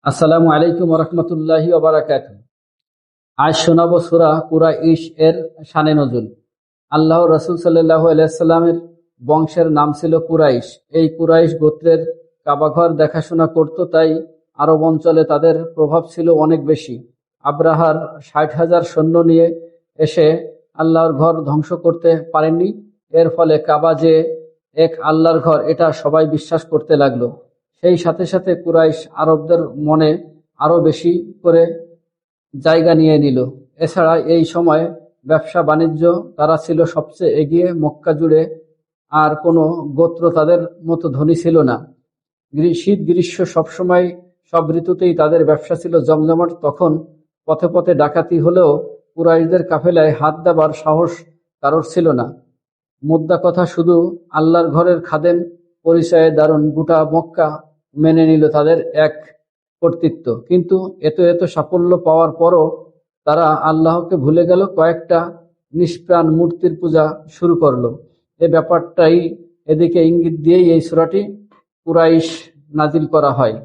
আসসালামু আলাইকুম রহমতুল্লাহি ওবারাকাতুহু। আজ শোনাবো সূরা কুরাইশ এর শানে নজুল। আল্লাহ রাসূল সাল্লাল্লাহু আলাইহি সাল্লামের বংশের নাম ছিল কুরাইশ। এই কুরাইশ গোত্রের কাবাঘর দেখাশোনা করত, তাই আরব অঞ্চলে তাদের প্রভাব ছিল অনেক বেশি। আব্রাহার ৬০,০০০ সৈন্য নিয়ে এসে আল্লাহর ঘর ধ্বংস করতে পারেননি। এর ফলে কাবা যে এক আল্লাহর ঘর এটা সবাই বিশ্বাস করতে লাগলো। সেই সাথে সাথে কুরাইশ আরবদের মনে আরো বেশি করে জায়গা নিয়ে নিল। এছাড়া এই সময় ব্যবসা বাণিজ্য তারা ছিল সবচেয়ে এগিয়ে মক্কা জুড়ে, আর কোনো গোত্র তাদের মতো ধনী ছিল না। শীত গ্রীষ্ম সবসময় সব ঋতুতেই তাদের ব্যবসা ছিল জমজমাট। তখন পথে পথে ডাকাতি হলেও কুরাইশদের কাফেলায় হাত দেবার সাহস কারোর ছিল না। মোদ্দা কথা, শুধু আল্লাহর ঘরের খাদেম পরিচয়ে দারুণ গোটা মক্কা মেনে নিল তাদের এক কর্তৃত্ব। কিন্তু এত এত সাফল্য পাওয়ার পরও তারা আল্লাহকে ভুলে গেল, কয়েকটা নিষ্প্রাণ মূর্তির পূজা শুরু করলো। এ ব্যাপারটাই এদিকে ইঙ্গিত দিয়েই এই সূরাটি কুরাইশ নাজিল করা হয়।